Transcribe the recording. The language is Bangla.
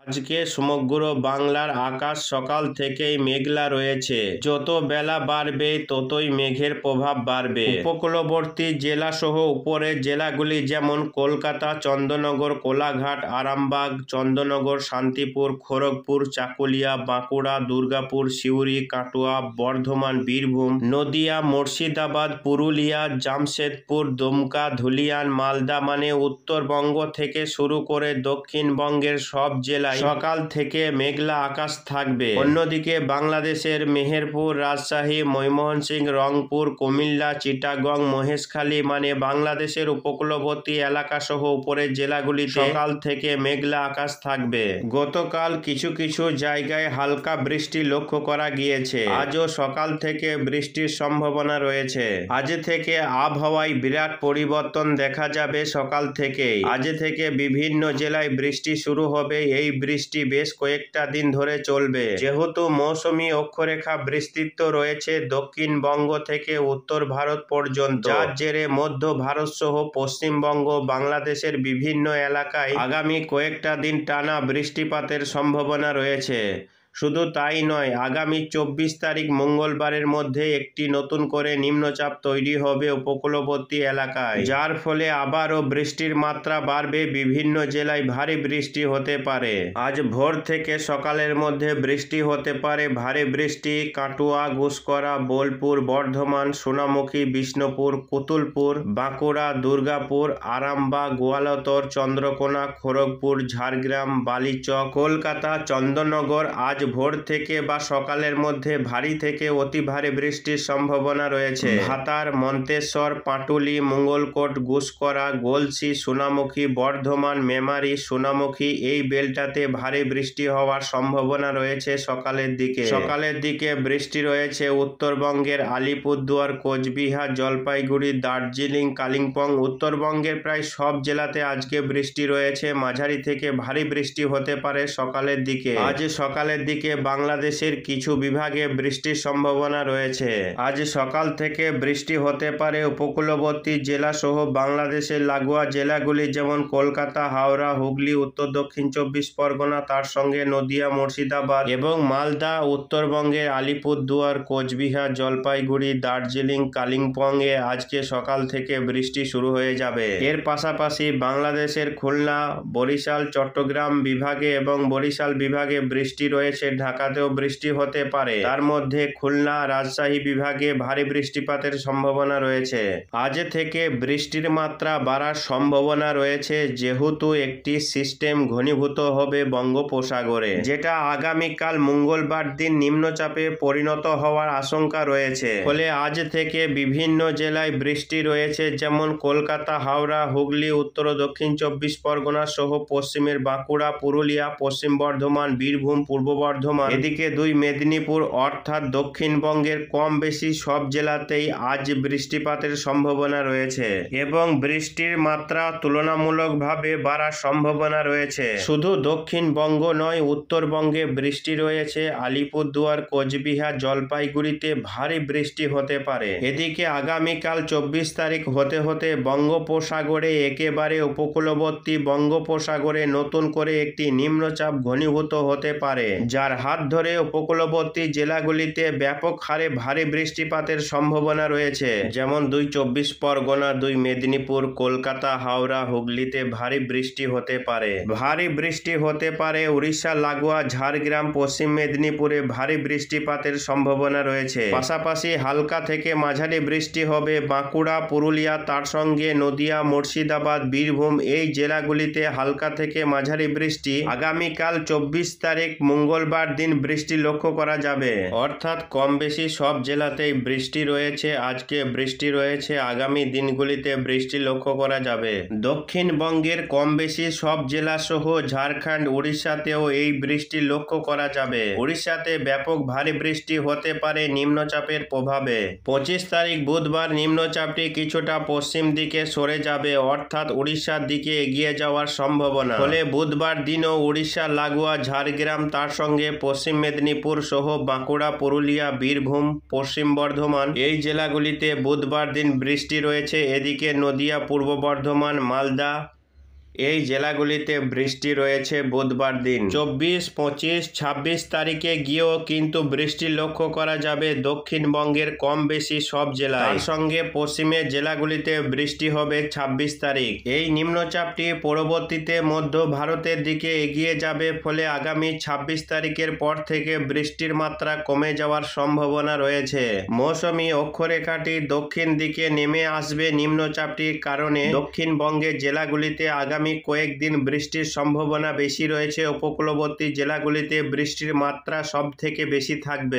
আজকে সমগ্র বাংলার আকাশ সকাল থেকেই মেঘলা রয়েছে। যত বেলা বাড়বে ততই মেঘের প্রভাব বাড়বে। উপকূলবর্তী জেলা সহ উপরের জেলাগুলি যেমন কলকাতা, চন্দননগর, কোলাঘাট, আরামবাগ, চন্দননগর, শান্তিপুর, খড়গপুর, চাকুলিয়া, বাঁকুড়া, দুর্গাপুর, সিউড়ি, কাটোয়া, বর্ধমান, বীরভূম, নদিয়া, মুর্শিদাবাদ, পুরুলিয়া, জামশেদপুর, দুমকা, ধুলিয়ান, মালদা মানে উত্তরবঙ্গ থেকে শুরু করে দক্ষিণবঙ্গের সব জেলায় সকাল থেকে মেঘলা আকাশ থাকবে। অন্যদিকে বাংলাদেশের মেহেরপুর, রাজশাহী, ময়মনসিংহ, রংপুর, কুমিল্লা, চিটাগং, মহেশখালী মানে বাংলাদেশের উপকূলবর্তী এলাকা সহ উপরের জেলাগুলিতে সকাল থেকে মেঘলা আকাশ থাকবে। গতকাল কিছু কিছু জায়গায় হালকা বৃষ্টি লক্ষ্য করা গিয়েছে। আজও সকাল থেকে বৃষ্টির সম্ভাবনা রয়েছে। আজ থেকে আবহাওয়ায় বিরাট পরিবর্তন দেখা যাবে। সকাল থেকেই আজ থেকে বিভিন্ন জেলায় বৃষ্টি শুরু হবে। এই বৃষ্টি বেশ কয়েকটা দিন ধরে চলবে। যেহেতু মৌসুমী অক্ষরেখা বিস্তৃত রয়েছে দক্ষিণবঙ্গ থেকে উত্তর ভারত পর্যন্ত, যার জেরে মধ্য ভারত সহ পশ্চিমবঙ্গ, বাংলাদেশের বিভিন্ন এলাকায় আগামী কয়েকটা দিন টানা বৃষ্টিপাতের সম্ভাবনা রয়েছে। শুধু তাই নয়, আগামী 24 তারিখ মঙ্গলবারের মধ্যে একটি নতুন করে নিম্নচাপ তৈরি হবে উপকূলবর্তী এলাকায়, যার ফলে আবারও বৃষ্টির মাত্রা বাড়বে। বিভিন্ন জেলায় ভারী বৃষ্টি হতে পারে। আজ ভোর থেকে সকালের মধ্যে বৃষ্টি হতে পারে। ভারী বৃষ্টি কাটোয়া, গুসকরা, বোলপুর, বর্ধমান, সোনামুখী, বিষ্ণুপুর, কুতুলপুর, বাঁকুড়া, দুর্গাপুর, আরামবাগ, গোয়ালতর, চন্দ্রকোনা, খড়গপুর, ঝাড়গ্রাম, বালিচক, কলকাতা, চন্দননগর আজ ভোর থেকে বা সকালের মধ্যে ভারী থেকে অতি ভারী বৃষ্টির সম্ভাবনা রয়েছে। ভাতার, মন্তেশ্বর, পাটুলি, মঙ্গলকোট, গুসকরা, গলসি, সোনামুখী, বর্ধমান, মেমারি, সোনামুখী এই বেলটাতে ভারী বৃষ্টি হওয়ার সম্ভাবনা রয়েছে সকালের দিকে। সকালের দিকে বৃষ্টি রয়েছে উত্তরবঙ্গের আলিপুরদুয়ার, কোচবিহার, জলপাইগুড়ি, দার্জিলিং, কালিম্পং। উত্তরবঙ্গের প্রায় সব জেলাতে আজকে বৃষ্টি রয়েছে। মাঝারি থেকে ভারী বৃষ্টি হতে পারে সকালের দিকে। আজ সকালের দিকে বাংলাদেশের কিছু বিভাগে বৃষ্টির সম্ভাবনা রয়েছে। আজ সকাল থেকে বৃষ্টি হতে পারে উপকূলবর্তী জেলা সহ বাংলাদেশের লাগোয়া জেলাগুলি যেমন কলকাতা, হাওড়া, হুগলি, উত্তর দক্ষিণ 24 পরগনা, তার সঙ্গে নদিয়া, মুর্শিদাবাদ এবং মালদা। উত্তরবঙ্গের আলিপুরদুয়ার, কোচবিহার, জলপাইগুড়ি, দার্জিলিং, কালিম্পং এ আজকে সকাল থেকে বৃষ্টি শুরু হয়ে যাবে। এর পাশাপাশি বাংলাদেশের খুলনা, বরিশাল, চট্টগ্রাম বিভাগে এবং বরিশাল বিভাগে বৃষ্টি রয়েছে। ঢাকাতেও বৃষ্টি হতে পারে। তার মধ্যে খুলনা, রাজশাহী বিভাগে ভারী বৃষ্টিপাতের সম্ভাবনা রয়েছে। আজ থেকে বৃষ্টির মাত্রা বাড়ার সম্ভাবনা রয়েছে, যেহেতু একটি সিস্টেম ঘনীভূত হবে বঙ্গোপসাগরে, যেটা আগামীকাল মঙ্গলবার দিন নিম্নচাপে পরিণত হওয়ার আশঙ্কা রয়েছে। ফলে আজ থেকে বিভিন্ন জেলায় বৃষ্টি রয়েছে, যেমন কলকাতা, হাওড়া, হুগলি, উত্তর ও দক্ষিণ 24 পরগনা সহ পশ্চিমের বাঁকুড়া, পুরুলিয়া, পশ্চিম বর্ধমান, বীরভূম, পূর্ব বর্ধমান, এদিকে 2 মেদিনীপুর, অর্থাৎ দক্ষিণবঙ্গের কম বেশি সব জেলাতেই আজ বৃষ্টিপাতের সম্ভাবনা রয়েছে এবং বৃষ্টির মাত্রা তুলনামূলকভাবে বাড়ার সম্ভাবনা রয়েছে। শুধু দক্ষিণবঙ্গ নয়, উত্তরবঙ্গে বৃষ্টি রয়েছে। আলিপুরদুয়ার, কোচবিহার, জলপাইগুড়িতে ভারী বৃষ্টি হতে পারে। এদিকে আগামীকাল 24 তারিখ হতে হতে বঙ্গোপসাগরে একেবারে উপকূলবর্তী বঙ্গোপসাগরে নতুন করে একটি নিম্নচাপ ঘনীভূত হতে পারে, যার হাত ধরে উপকূলবর্তী জেলাগুলিতে ব্যাপক হারে ভারী বৃষ্টিপাতের সম্ভাবনা রয়েছে। যেমন 2 24 পরগনা, 2 মেদিনীপুর, কলকাতা, হাওড়া, হুগলিতে ভারী বৃষ্টি হতে পারে। ভারী বৃষ্টি হতে পারে উড়িষ্যা লাগোয়া ঝাড়গ্রাম, পশ্চিম মেদিনীপুরে ভারী বৃষ্টিপাতের সম্ভাবনা রয়েছে। পাশাপাশি হালকা থেকে মাঝারি বৃষ্টি হবে বাঁকুড়া, পুরুলিয়া, তার সঙ্গে নদিয়া, মুর্শিদাবাদ, বীরভূম এই জেলাগুলিতে হালকা থেকে মাঝারি বৃষ্টি আগামীকাল 24 তারিখ মঙ্গলবার দিন বৃষ্টি লক্ষ্য করা যাবে। অর্থাৎ কম বেশি সব জেলাতেই বৃষ্টি রয়েছে। আজকে বৃষ্টি রয়েছে, আগামী দিনগুলিতে বৃষ্টি লক্ষ্য করা যাবে। দক্ষিণবঙ্গের কম বেশি সব জেলা সহ ঝাড়খণ্ড, উড়িষ্যাতেও এই বৃষ্টি লক্ষ্য করা যাবে। উড়িষ্যাতে ব্যাপক ভারী বৃষ্টি হতে পারে নিম্নচাপের প্রভাবে। 25 তারিখ বুধবার নিম্নচাপটি কিছুটা পশ্চিম দিকে সরে যাবে, অর্থাৎ উড়িষ্যার দিকে এগিয়ে যাওয়ার সম্ভাবনা। ফলে বুধবার দিনও উড়িষ্যা লাগোয়া ঝাড়গ্রাম, তার সঙ্গে পশ্চিম মেদিনীপুর সহ বাঁকুড়া, পুরুলিয়া, বীরভূম, পশ্চিম বর্ধমান এই জেলাগুলিতে বুধবার দিন বৃষ্টি রয়েছে। এদিকে নদিয়া, পূর্ব বর্ধমান, মালদা এই জেলাগুলিতে বৃষ্টি রয়েছে বুধবার দিন। 24, 25, 26 তারিখে গিয়েও কিন্তু বৃষ্টি লক্ষ্য করা যাবে দক্ষিণবঙ্গের কম বেশি সব জেলায়। তার সঙ্গে পশ্চিমের জেলাগুলিতে বৃষ্টি হবে 26 তারিখ। এই নিম্নচাপটি পরবর্তীতে মধ্য ভারতের দিকে এগিয়ে যাবে, ফলে আগামী 26 তারিখের পর থেকে বৃষ্টির মাত্রা কমে যাওয়ার সম্ভাবনা রয়েছে। মৌসুমী অক্ষরেখাটি দক্ষিণ দিকে নেমে আসবে নিম্নচাপটির কারণে। দক্ষিণবঙ্গের জেলাগুলিতে আগামী কয়েকদিন বৃষ্টির সম্ভাবনা বেশি রয়েছে। উপকূলবর্তী জেলাগুলিতে বৃষ্টির মাত্রা সব থেকে বেশি থাকবে।